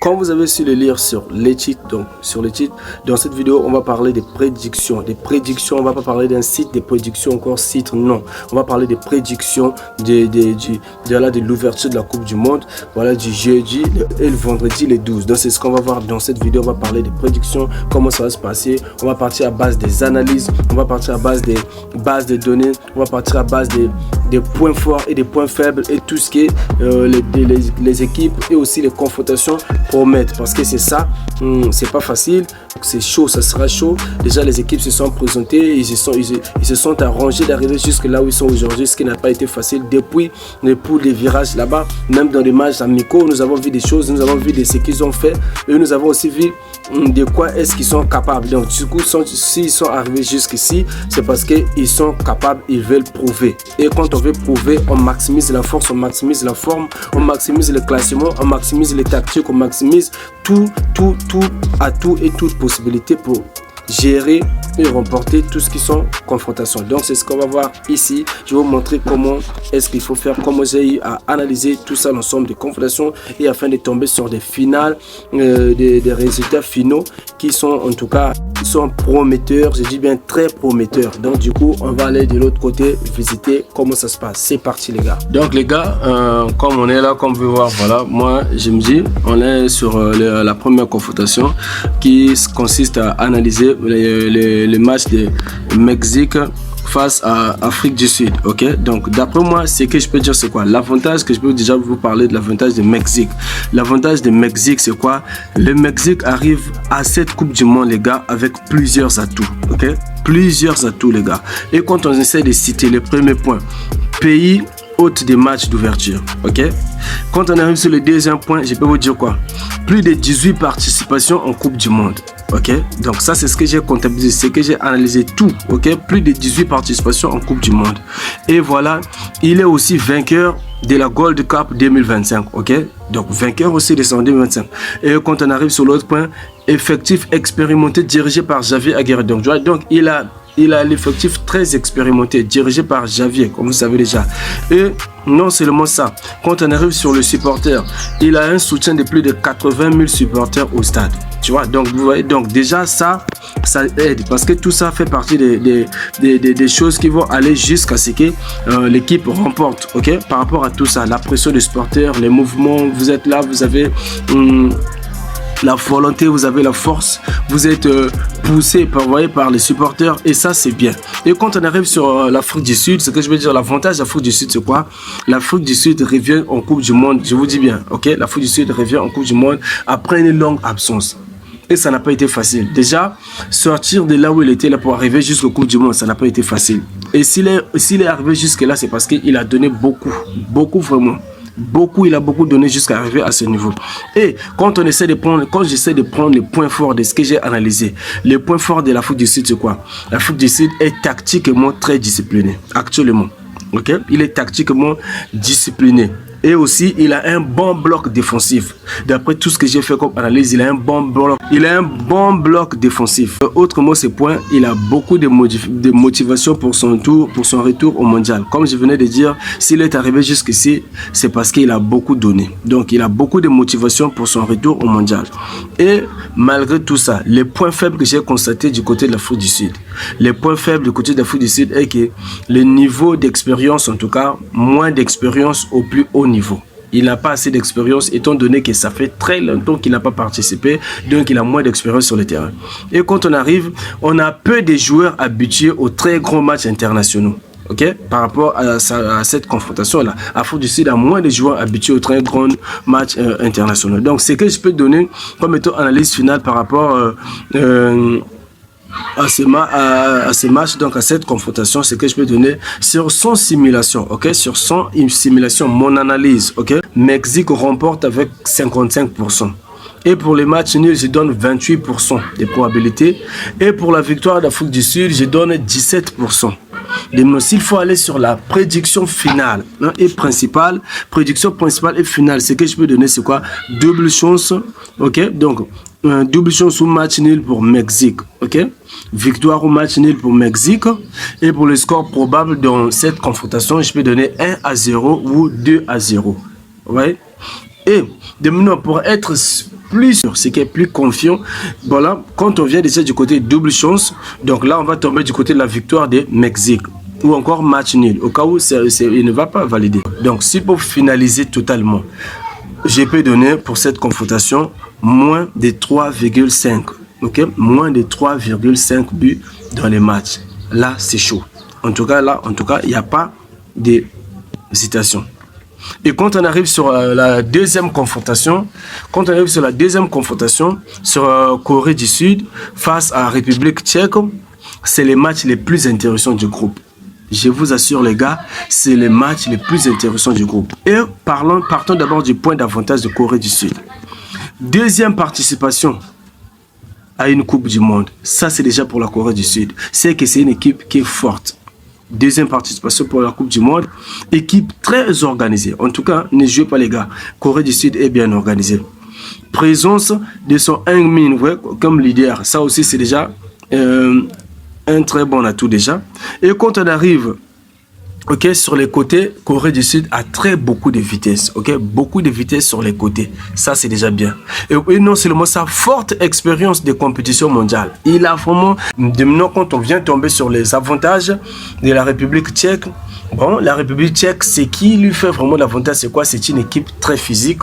Comme vous avez su le lire sur les titres, dans cette vidéo, on va parler des prédictions. On va pas parler d'un site, des prédictions encore site, non. On va parler des prédictions de l'ouverture de la Coupe du Monde, voilà, du jeudi et le vendredi les 12. Donc c'est ce qu'on va voir dans cette vidéo. On va parler des prédictions, comment ça va se passer. On va partir à base des analyses, on va partir à base des bases de données, on va partir à base des points forts et des points faibles et tout ce qui est les équipes et aussi les confrontations promettent, parce que c'est ça, c'est pas facile, c'est chaud, ça sera chaud. Déjà les équipes se sont présentées, ils se sont arrangés d'arriver jusque là où ils sont aujourd'hui, ce qui n'a pas été facile depuis les virages là-bas. Même dans les matchs amicaux, nous avons vu des choses, nous avons vu ce qu'ils ont fait et nous avons aussi vu de quoi est-ce qu'ils sont capables. Donc du coup, s'ils sont arrivés jusqu'ici, c'est parce qu'ils sont capables, ils veulent prouver. Et quand on veut prouver, on maximise la force, on maximise la forme, on maximise le classement, on maximise les tactiques, on maximise tout et toute possibilité pour gérer et remporter tout ce qui sont confrontations. Donc c'est ce qu'on va voir ici. Je vais vous montrer comment est-ce qu'il faut faire, comment j'ai eu à analyser tout ça, l'ensemble des confrontations, et afin de tomber sur des finales, des résultats finaux qui sont en tout cas sont prometteurs, je dis bien très prometteurs. Donc du coup on va aller de l'autre côté visiter comment ça se passe. C'est parti les gars. Donc les gars, comme on est là, comme vous pouvez voir, voilà, moi je me dis on est sur la première confrontation qui consiste à analyser les matchs de Mexique face à Afrique du Sud. Ok, donc d'après moi, ce que je peux dire, c'est quoi l'avantage que je peux déjà vous parler de l'avantage de Mexique. L'avantage de Mexique, c'est quoi? Le Mexique arrive à cette Coupe du Monde, les gars, avec plusieurs atouts. Ok, plusieurs atouts, les gars. Et quand on essaie de citer les premiers points, pays hôte des matchs d'ouverture. Ok, quand on arrive sur le deuxième point, je peux vous dire quoi? Plus de 18 participations en Coupe du Monde. Ok, donc ça c'est ce que j'ai comptabilisé, c'est que j'ai analysé tout. Ok, plus de 18 participations en Coupe du Monde. Et voilà, il est aussi vainqueur de la Gold Cup 2025. Ok, donc vainqueur aussi de son 2025. Et quand on arrive sur l'autre point, effectif expérimenté dirigé par Javier Aguirre. Donc il a l'effectif très expérimenté, dirigé par Javier, comme vous savez déjà. Et non seulement ça, quand on arrive sur le supporter, il a un soutien de plus de 80 000 supporters au stade. Tu vois, donc vous voyez, donc déjà ça aide, parce que tout ça fait partie des choses qui vont aller jusqu'à ce que l'équipe remporte. Ok, par rapport à tout ça, la pression des supporters, les mouvements, vous êtes là, vous avez la volonté, vous avez la force, vous êtes poussé par les supporters, et ça c'est bien. Et quand on arrive sur l'Afrique du Sud, ce que je veux dire, l'avantage de l'Afrique du Sud, c'est quoi? L'Afrique du Sud revient en Coupe du Monde, je vous dis bien, ok, l'Afrique du Sud revient en Coupe du Monde après une longue absence. Et ça n'a pas été facile. Déjà, sortir de là où il était là pour arriver jusqu'au Coupe du Monde, ça n'a pas été facile. Et s'il est arrivé jusque là, c'est parce qu'il a donné beaucoup vraiment. Il a beaucoup donné jusqu'à arriver à ce niveau. Et quand j'essaie de prendre les points forts de ce que j'ai analysé, les points forts de l'Afrique du Sud, c'est quoi? L'Afrique du Sud est tactiquement très discipliné actuellement. Ok, il est tactiquement discipliné. Et aussi, il a un bon bloc défensif. D'après tout ce que j'ai fait comme analyse, il a un bon bloc défensif. Autre mot, c'est point, il a beaucoup de motivation pour son retour au mondial. Comme je venais de dire, s'il est arrivé jusqu'ici, c'est parce qu'il a beaucoup donné. Donc, il a beaucoup de motivation pour son retour au mondial. Et malgré tout ça, les points faibles que j'ai constatés du côté de l'Afrique du Sud, les points faibles du côté de l'Afrique du Sud est que le niveau d'expérience, en tout cas, moins d'expérience au plus haut niveau. Il n'a pas assez d'expérience étant donné que ça fait très longtemps qu'il n'a pas participé, donc il a moins d'expérience sur le terrain. Et quand on arrive, on a peu de joueurs habitués aux très grands matchs internationaux. Ok, par rapport à cette confrontation-là, l'Afrique du Sud a moins de joueurs habitués aux très grands matchs internationaux. Donc, ce que je peux donner comme étant analyse finale par rapport à ces matchs, donc à cette confrontation, c'est que je peux donner sur son simulation, ok, sur son simulation, mon analyse, ok, Mexique remporte avec 55%. Et pour les matchs nuls, je donne 28% de probabilité. Et pour la victoire d'Afrique du Sud, je donne 17%. Maintenant, s'il faut aller sur la prédiction finale et principale, prédiction principale et finale, ce que je peux donner, c'est quoi? Double chance, ok, donc double chance au match nul pour Mexique, ok, victoire au match nul pour Mexique. Et pour le score probable dans cette confrontation, je peux donner 1-0 ou 2-0, ouais. Et de maintenant, pour être plus sûr, ce qui est plus confiant. Voilà, quand on vient déjà du côté double chance, donc là, on va tomber du côté de la victoire des Mexique. Ou encore match nul, au cas où il ne va pas valider. Donc, si pour finaliser totalement, je peux donner pour cette confrontation moins de 3,5. Ok, moins de 3,5 buts dans les matchs. Là, c'est chaud. En tout cas, il n'y a pas d'hésitation. Et quand on arrive sur la deuxième confrontation, sur Corée du Sud face à République tchèque, c'est les matchs les plus intéressants du groupe. Je vous assure les gars, c'est les matchs les plus intéressants du groupe. Et partons d'abord du point d'avantage de Corée du Sud. Deuxième participation à une Coupe du Monde. Ça, c'est déjà pour la Corée du Sud. C'est que c'est une équipe qui est forte. Deuxième participation pour la Coupe du Monde. Équipe très organisée. En tout cas, ne jouez pas les gars. Corée du Sud est bien organisée. Présence de son Heung-min comme leader. Ça aussi, c'est déjà un très bon atout déjà. Et quand on arrive sur les côtés, Corée du Sud a beaucoup de vitesse. Beaucoup de vitesse sur les côtés. Ça, c'est déjà bien. Et non seulement sa forte expérience de compétition mondiale. Il a vraiment, maintenant, quand on vient tomber sur les avantages de la République tchèque, bon, la République tchèque, c'est qui lui fait vraiment l'avantage, c'est quoi? C'est une équipe très physique,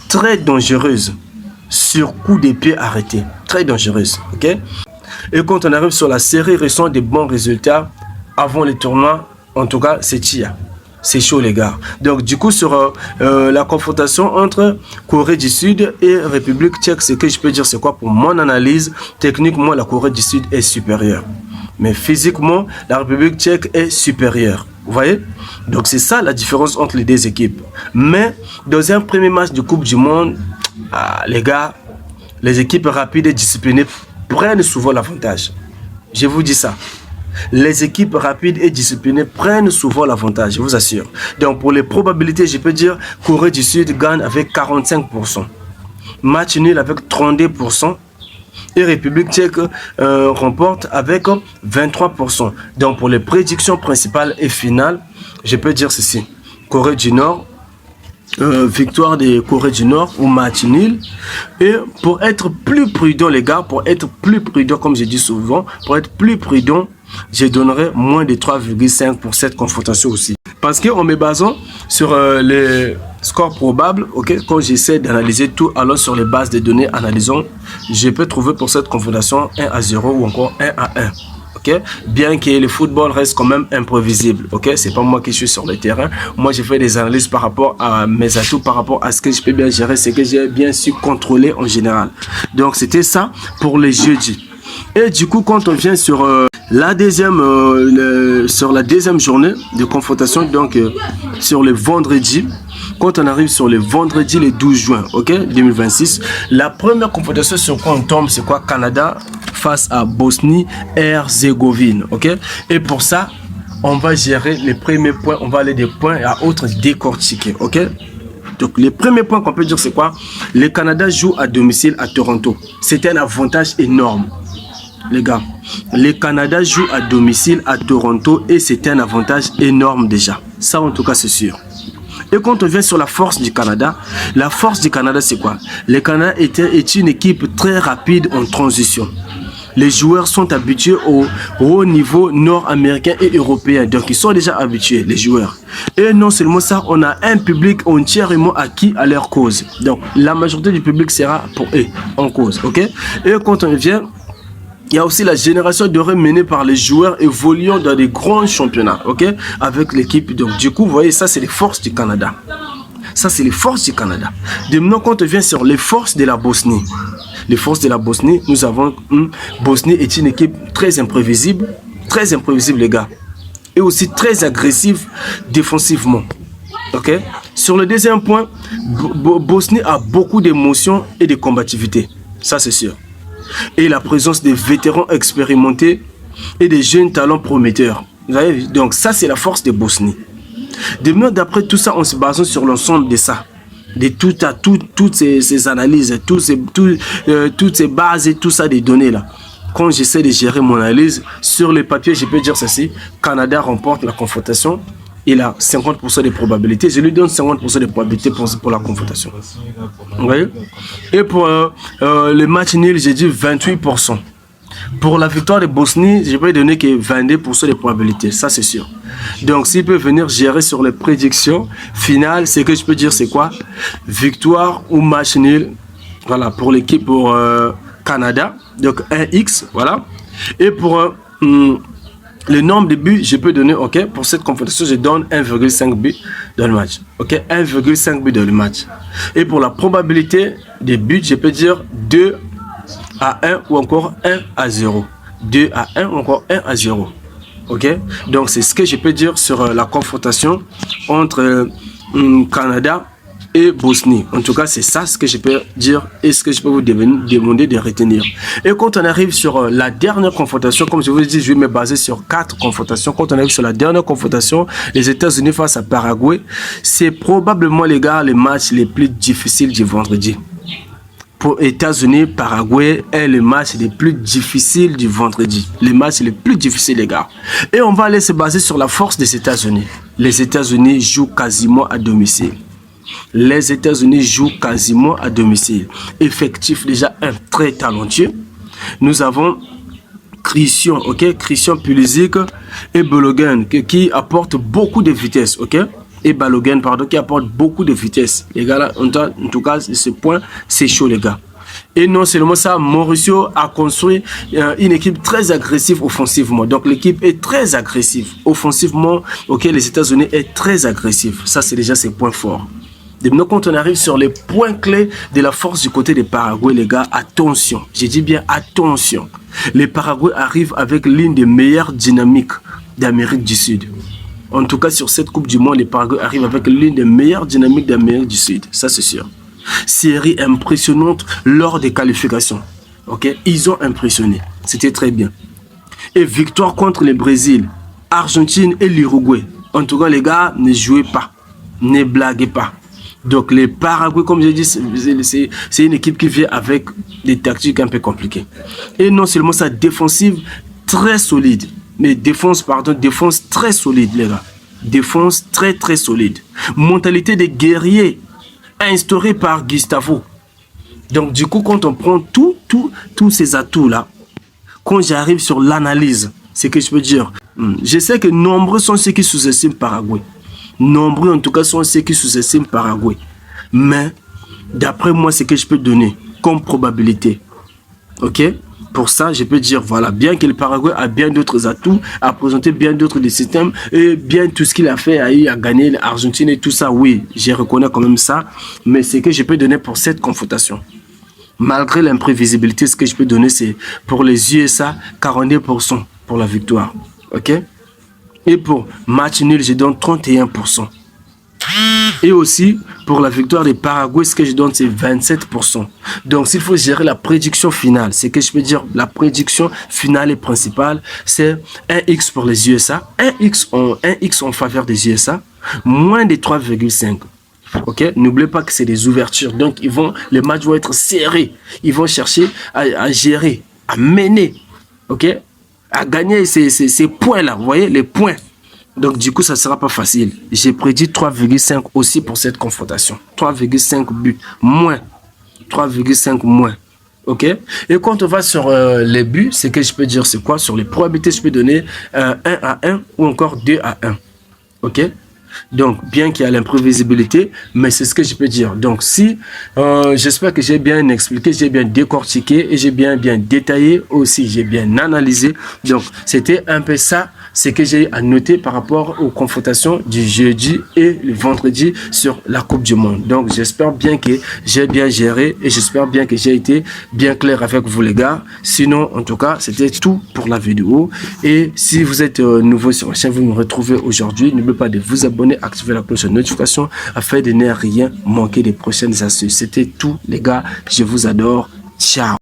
très dangereuse, sur coup de pied arrêté. Très dangereuse, Et quand on arrive sur la série récente des bons résultats avant les tournois, en tout cas, c'est Chia. C'est chaud, les gars. Donc, du coup, sur la confrontation entre Corée du Sud et République tchèque, ce que je peux dire, c'est quoi? Pour mon analyse, techniquement, la Corée du Sud est supérieure. Mais physiquement, la République tchèque est supérieure. Vous voyez? Donc, c'est ça la différence entre les deux équipes. Mais, dans un premier match de Coupe du Monde, les gars, les équipes rapides et disciplinées prennent souvent l'avantage. Je vous dis ça. Les équipes rapides et disciplinées prennent souvent l'avantage, je vous assure. Donc pour les probabilités, je peux dire Corée du Sud gagne avec 45%. Match nul avec 32%. Et République tchèque remporte avec 23%. Donc pour les prédictions principales et finales, je peux dire ceci. Corée du Nord, victoire de Corée du Nord ou match nul. Et pour être plus prudent les gars, comme je dis souvent, pour être plus prudent, je donnerai moins de 3,5 pour cette confrontation aussi. Parce qu'en me basant sur les scores probables, quand j'essaie d'analyser tout, alors sur les bases de données analysons, je peux trouver pour cette confrontation 1-0 ou encore 1-1. Bien que le football reste quand même imprévisible, c'est pas moi qui suis sur le terrain, moi je fais des analyses par rapport à mes atouts, par rapport à ce que je peux bien gérer, ce que j'ai bien su contrôler en général. Donc c'était ça pour les jeudis. Et du coup, quand on vient sur la deuxième journée de confrontation, donc sur le vendredi, quand on arrive sur le vendredi, le 12 juin 2026, la première confrontation sur quoi on tombe, c'est quoi? Canada face à Bosnie-Herzégovine. Et pour ça, on va gérer les premiers points, on va aller des points à autres décortiqués. Donc, les premiers points qu'on peut dire, c'est quoi? Le Canada joue à domicile à Toronto. C'est un avantage énorme. Les gars, le Canada joue à domicile à Toronto et c'est un avantage énorme déjà. Ça, en tout cas, c'est sûr. Et quand on vient sur la force du Canada, c'est quoi? Le Canada est une équipe très rapide en transition. Les joueurs sont habitués au haut niveau nord-américain et européen. Donc, ils sont déjà habitués, les joueurs. Et non seulement ça, on a un public entièrement acquis à leur cause. Donc, la majorité du public sera pour eux en cause. Et quand on vient... Il y a aussi la génération dorée menée par les joueurs évoluant dans des grands championnats, avec l'équipe. Donc, du coup, vous voyez, ça, c'est les forces du Canada. Ça, c'est les forces du Canada. De maintenant, quand on vient sur les forces de la Bosnie, nous avons... Bosnie est une équipe très imprévisible, les gars. Et aussi très agressive défensivement. Sur le deuxième point, Bosnie a beaucoup d'émotions et de combativité. Ça, c'est sûr. Et la présence des vétérans expérimentés et des jeunes talents prometteurs. Vous voyez? Donc ça, c'est la force de Bosnie. D'après tout ça, on se base sur l'ensemble de ça. De toutes ces analyses, toutes ces bases et tout ça des données là. Quand j'essaie de gérer mon analyse, sur les papiers, je peux dire ceci. Canada remporte la confrontation il a 50% de probabilités. Je lui donne 50% de probabilités pour la confrontation. Vous voyez? Et pour le match nul, j'ai dit 28%. Pour la victoire de Bosnie, je peux donner que 22% de probabilités. Ça, c'est sûr. Donc, s'il peut venir gérer sur les prédictions finales, ce que je peux dire, c'est quoi? Victoire ou match nul. Voilà, pour l'équipe pour Canada. Donc, 1x. Voilà. Et pour le nombre de buts, je peux donner, ok, pour cette confrontation, je donne 1,5 but dans le match. Ok, 1,5 but dans le match. Et pour la probabilité des buts, je peux dire 2 à 1 ou encore 1 à 0. 2 à 1 ou encore 1 à 0. Ok, donc c'est ce que je peux dire sur la confrontation entre Canada et Bosnie. En tout cas, c'est ça ce que je peux dire et ce que je peux vous demander de retenir. Et quand on arrive sur la dernière confrontation, comme je vous ai dit, je vais me baser sur 4 confrontations. Quand on arrive sur la dernière confrontation, les États-Unis face à Paraguay, c'est probablement, les gars, les matchs les plus difficiles du vendredi. Pour États-Unis, Paraguay est le match les plus difficiles du vendredi. Les matchs les plus difficiles, les gars. Et on va aller se baser sur la force des États-Unis. Les États-Unis jouent quasiment à domicile. Les États-Unis jouent quasiment à domicile. Effectif déjà un très talentueux. Nous avons Christian, ok, Christian Pulisic et Balogun qui apportent beaucoup de vitesse, ok. Et Balogun, pardon, qui apporte beaucoup de vitesse. Les gars, là, en tout cas, ce point, c'est chaud, les gars. Et non seulement ça, Mauricio a construit une équipe très agressive offensivement. Donc, l'équipe est très agressive. Offensivement, ok, les États-Unis est très agressif. Ça, c'est déjà ses points forts. Maintenant, quand on arrive sur les points clés de la force du côté des Paraguay, les gars, attention. J'ai dit bien attention. Les Paraguay arrivent avec l'une des meilleures dynamiques d'Amérique du Sud. En tout cas, sur cette Coupe du Monde, les Paraguay arrivent avec l'une des meilleures dynamiques d'Amérique du Sud. Ça, c'est sûr. Série impressionnante lors des qualifications. Ok, ils ont impressionné. C'était très bien. Et victoire contre le Brésil, Argentine et l'Uruguay. En tout cas, les gars, ne jouez pas. Ne blaguez pas. Donc, les Paraguay, comme j'ai dit, c'est une équipe qui vient avec des tactiques un peu compliquées. Et non seulement sa défensive très solide. Mais défense très solide, les gars. Défense très solide. Mentalité des guerriers instaurée par Gustavo. Donc, du coup, quand on prend tous ces atouts-là, quand j'arrive sur l'analyse, c'est que je peux dire, je sais que nombreux sont ceux qui sous-estiment Paraguay. Nombreux, en tout cas, sont ceux qui sous-estiment Paraguay. Mais, d'après moi, c'est que je peux donner comme probabilité. Ok? Pour ça, je peux dire, voilà, bien que le Paraguay a bien d'autres atouts, a présenté bien d'autres systèmes, et bien tout ce qu'il a fait, a gagné l'Argentine et tout ça, oui, je reconnais quand même ça, mais c'est que je peux donner pour cette confrontation. Malgré l'imprévisibilité, ce que je peux donner, c'est pour les USA, 42% pour la victoire, ok? Et pour match nul, je donne 31%. Et aussi, pour la victoire des Paraguay, ce que je donne, c'est 27%. Donc, s'il faut gérer la prédiction finale, c'est que je peux dire la prédiction finale et principale, c'est 1x pour les USA, 1x en faveur des USA, moins de 3,5. Ok, n'oubliez pas que c'est des ouvertures. Donc, les matchs vont être serrés. Ils vont chercher à gérer, à mener, ok, à gagner ces points-là. Vous voyez, les points. Donc, du coup, ça ne sera pas facile. J'ai prédit 3,5 aussi pour cette confrontation. 3,5 buts. Moins. 3,5 moins. OK? Et quand on va sur les buts, c'est que je peux dire c'est quoi? Sur les probabilités, je peux donner 1 à 1 ou encore 2 à 1. OK? Donc, bien qu'il y a l'imprévisibilité, mais c'est ce que je peux dire. Donc, si, j'espère que j'ai bien expliqué, j'ai bien décortiqué et j'ai bien détaillé aussi, j'ai bien analysé. Donc, c'était un peu ça, ce que j'ai à noter par rapport aux confrontations du jeudi et le vendredi sur la Coupe du Monde. Donc, j'espère bien que j'ai bien géré et j'espère bien que j'ai été bien clair avec vous, les gars. Sinon, en tout cas, c'était tout pour la vidéo. Et si vous êtes nouveau sur la chaîne, vous me retrouvez aujourd'hui. N'oubliez pas de vous abonner, activer la cloche de notification afin de ne rien manquer des prochaines astuces. C'était tout, les gars. Je vous adore. Ciao.